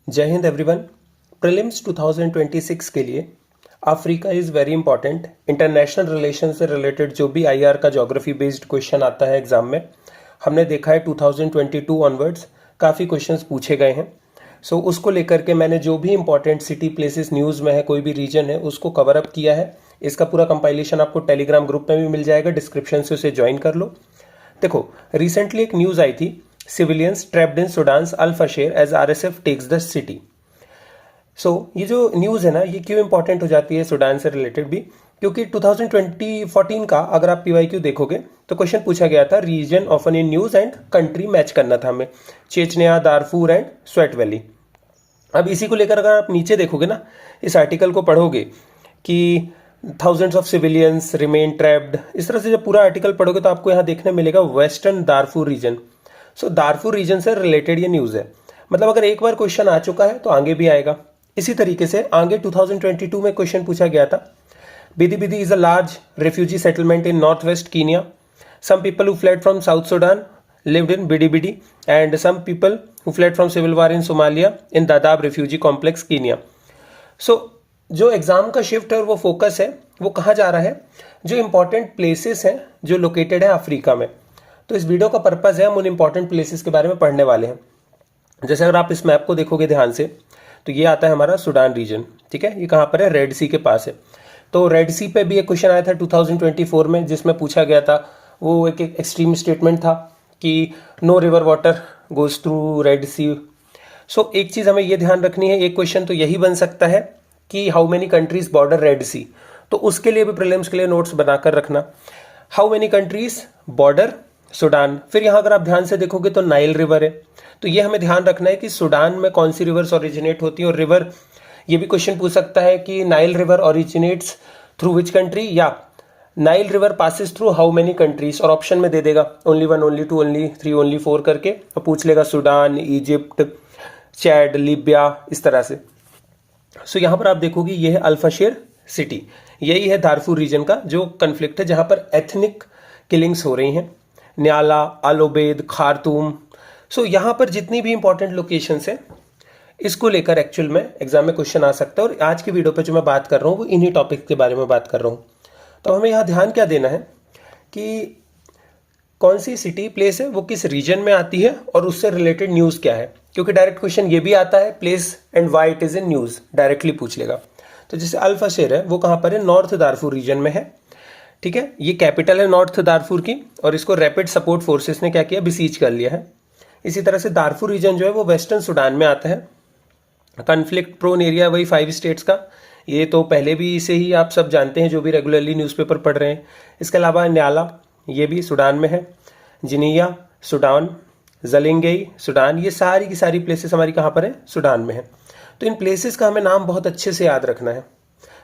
जय Hind everyone. Prelims 2026 के लिए Africa is very important. International relation से रिलेटेड जो भी आईआर का ज्योग्राफी बेस्ड क्वेश्चन आता है एग्जाम में, हमने देखा है 2022 ऑनवर्ड्स काफ़ी क्वेश्चंस पूछे गए हैं। सो उसको लेकर के मैंने जो भी इंपॉर्टेंट सिटी प्लेसेस न्यूज़ में है, कोई भी रीजन है, उसको कवर अप किया है। इसका पूरा कंपाइलेशन आपको टेलीग्राम ग्रुप में भी मिल जाएगा, डिस्क्रिप्शन से उसे ज्वाइन कर लो। देखो, रिसेंटली एक न्यूज़ आई थी, civilians trapped in Sudan's Al Fasher as RSF takes the city. So ये जो न्यूज़ है ना, ये क्यों इंपॉर्टेंट हो जाती है सुडान से रिलेटेड भी, क्योंकि 2014 का अगर आप पीवाईक्यू देखोगे तो क्वेश्चन पूछा गया था, region of an news and country match करना था हमें, Chechnya, Darfur and Swat valley. अब इसी को लेकर अगर आप नीचे देखोगे ना, इस आर्टिकल को पढ़ोगे कि thousands of civilians remain trapped, इस तरह से जब पूरा आर्टिकल पढ़ोगे तो आपको यहाँ देखने मिलेगा वेस्टर्न दारफूर रीजन। सो दारफूर रीजन से रिलेटेड ये न्यूज़ है। मतलब अगर एक बार क्वेश्चन आ चुका है तो आगे भी आएगा। इसी तरीके से आगे 2022 में क्वेश्चन पूछा गया था, Bidi Bidi is a large refugee settlement in north west Kenya, some people who fled from South Sudan lived in Bidi Bidi and some people who fled from civil war in Somalia in Dadaab refugee complex Kenya. So जो exam का shift है और वो focus है वो कहाँ जा रहा है, जो इंपॉर्टेंट प्लेसेस हैं जो लोकेटेड है अफ्रीका में। तो इस वीडियो का पर्पज़ है हम उन इंपॉर्टेंट प्लेसेस के बारे में पढ़ने वाले हैं। जैसे अगर आप इस मैप को देखोगे ध्यान से तो ये आता है हमारा सुडान रीजन, ठीक है। ये कहाँ पर है, रेड सी के पास है। तो रेड सी पे भी एक क्वेश्चन आया था 2024 में, जिसमें पूछा गया था, वो एक एक्सट्रीम स्टेटमेंट था कि no river water goes through Red Sea. So एक चीज़ हमें ये ध्यान रखनी है, एक क्वेश्चन तो यही बन सकता है कि how many countries border Red Sea, तो उसके लिए भी प्रीलिम्स के लिए नोट्स बनाकर रखना, how many countries border Sudan. फिर यहाँ अगर आप ध्यान से देखोगे तो नाइल रिवर है, तो ये हमें ध्यान रखना है कि सुडान में कौन सी रिवर्स ओरिजिनेट होती है। और रिवर, ये भी क्वेश्चन पूछ सकता है कि Nile river originates through which country, या Nile river passes through how many countries, और ऑप्शन में दे देगा ओनली 1, ओनली 2, ओनली 3, ओनली 4 करके, और पूछ लेगा सुडान, इजिप्ट, चैड, लीबिया, इस तरह से। सो यहाँ पर आप देखोगे ये है अल्फाशेर सिटी, यही है दारफूर रीजन का जो कन्फ्लिक्ट है, जहाँ पर एथनिक किलिंग्स हो रही हैं, न्याला, अल ओबेद, खारतूम। सो यहाँ पर जितनी भी इंपॉर्टेंट लोकेशंस हैं, इसको लेकर एक्चुअल में एग्जाम में क्वेश्चन आ सकता है। और आज की वीडियो पे जो मैं बात कर रहा हूँ वो इन्हीं टॉपिक के बारे में बात कर रहा हूँ। तो हमें यहाँ ध्यान क्या देना है कि कौन सी सिटी प्लेस है, वो किस रीजन में आती है और उससे रिलेटेड न्यूज़ क्या है, क्योंकि डायरेक्ट क्वेश्चन ये भी आता है, place and why it is in news, directly पूछ लेगा। तो जैसे अल्फाशेर है वो कहाँ पर है, नॉर्थ दारफूर रीजन में है, ठीक है। ये कैपिटल है नॉर्थ दारफूर की, और इसको रैपिड सपोर्ट फोर्सेस ने क्या किया, बिसीज कर लिया है। इसी तरह से दारफूर रीजन जो है वो वेस्टर्न सुडान में आता है। कॉन्फ्लिक्ट प्रोन एरिया वही 5 स्टेट्स का, ये तो पहले भी इसे ही आप सब जानते हैं जो भी रेगुलरली न्यूज़पेपर पढ़ रहे हैं। इसके अलावा न्याला, ये भी सुडान में है, जिनिया सुडान, जलिंगई सुडान, ये सारी की सारी प्लेसेस हमारी कहाँ पर है, सुडान में है। तो इन प्लेसेस का हमें नाम बहुत अच्छे से याद रखना है,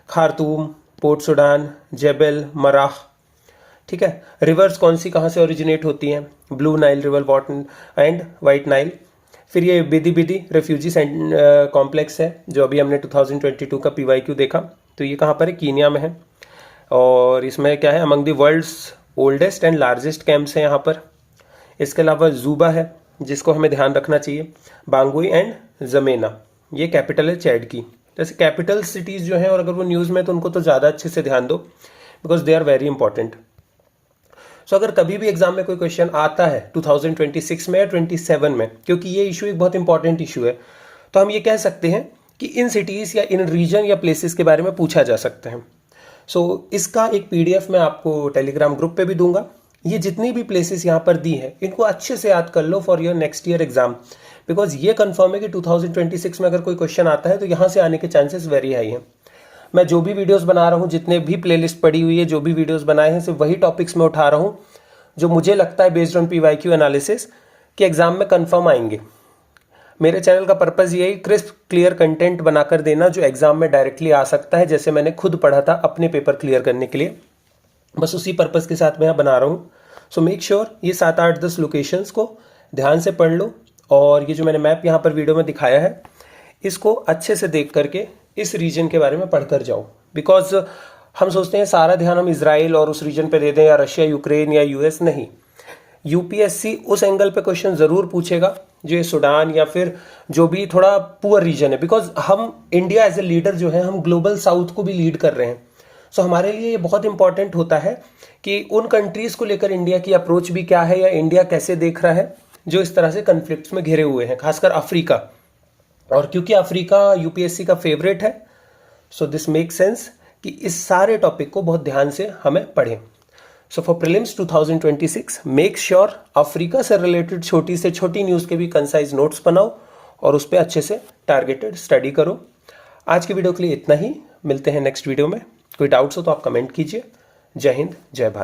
खारतूम, पोर्ट सुडान, जेबल, मराह, ठीक है। रिवर्स कौन सी कहाँ से ओरिजिनेट होती हैं, blue Nile river, water and white Nile. फिर ये बिदी बिदी रेफ्यूजी कॉम्प्लेक्स है जो अभी हमने 2022 का पीवाईक्यू देखा, तो ये कहाँ पर है, कीनिया में है। और इसमें क्या है, among the world's oldest and largest camps हैं यहाँ पर। इसके अलावा जूबा है जिसको हमें ध्यान रखना चाहिए, बांगुई एंड जमेना, ये कैपिटल है चैड की। जैसे कैपिटल सिटीज़ जो हैं, और अगर वो न्यूज़ में तो उनको तो ज़्यादा अच्छे से ध्यान दो, because they are very important. So अगर कभी भी एग्जाम में कोई क्वेश्चन आता है 2026 में या 27 में, क्योंकि ये इशू एक बहुत इंपॉर्टेंट इशू है, तो हम ये कह सकते हैं कि इन सिटीज़ या इन रीजन या प्लेसेस के बारे में पूछा जा सकता है। सो इसका एक PDF मैं आपको टेलीग्राम ग्रुप पे भी दूंगा। ये जितनी भी प्लेसेस यहाँ पर दी हैं, इनको अच्छे से याद कर लो for your next year exam, because ये कंफर्म है कि 2026 में अगर कोई क्वेश्चन आता है तो यहाँ से आने के चांसेस वेरी हाई हैं। मैं जो भी वीडियोस बना रहा हूँ, जितने भी प्लेलिस्ट पड़ी हुई है, जो भी वीडियोस बनाए हैं, सिर्फ वही टॉपिक्स में उठा रहा हूँ जो मुझे लगता है बेस्ड ऑन पीवाईक्यू एनालिसिस कि एग्जाम में कंफर्म आएंगे। मेरे चैनल का पर्पज़ यही क्रिस्प क्लियर कंटेंट बनाकर देना जो एग्जाम में डायरेक्टली आ सकता है, जैसे मैंने खुद पढ़ा था अपने पेपर क्लियर करने के लिए, बस उसी पर्पज़ के साथ मैं यहाँ बना रहा हूँ। सो मेक श्योर ये 7, 8, 10 लोकेशंस को ध्यान से पढ़ लो, और ये जो मैंने मैप यहाँ पर वीडियो में दिखाया है इसको अच्छे से देख करके इस रीजन के बारे में पढ़कर जाओ। बिकॉज हम सोचते हैं सारा ध्यान हम इजराइल और उस रीजन पे दे दें, या रशिया, यूक्रेन या US, नहीं। यूपीएससी उस एंगल पे क्वेश्चन ज़रूर पूछेगा जो ये सूडान या फिर जो भी थोड़ा पुअर रीजन है, बिकॉज हम इंडिया एज ए लीडर जो है हम ग्लोबल साउथ को भी लीड कर रहे हैं। सो हमारे लिए ये बहुत इंपॉर्टेंट होता है कि उन कंट्रीज को लेकर इंडिया की अप्रोच भी क्या है या इंडिया कैसे देख रहा है जो इस तरह से कन्फ्लिक्ट्स में घिरे हुए हैं, खासकर अफ्रीका। और क्योंकि अफ्रीका यूपीएससी का फेवरेट है, सो दिस मेक सेंस कि इस सारे टॉपिक को बहुत ध्यान से हमें पढ़ें। So for prelims 2026 make sure Africa से रिलेटेड छोटी से छोटी न्यूज़ के भी कंसाइज नोट्स बनाओ और उस पर अच्छे से टारगेटेड स्टडी करो। आज की वीडियो के लिए इतना ही, मिलते हैं नेक्स्ट वीडियो में। कोई डाउट्स हो तो आप कमेंट कीजिए। जय हिंद, जय भारत।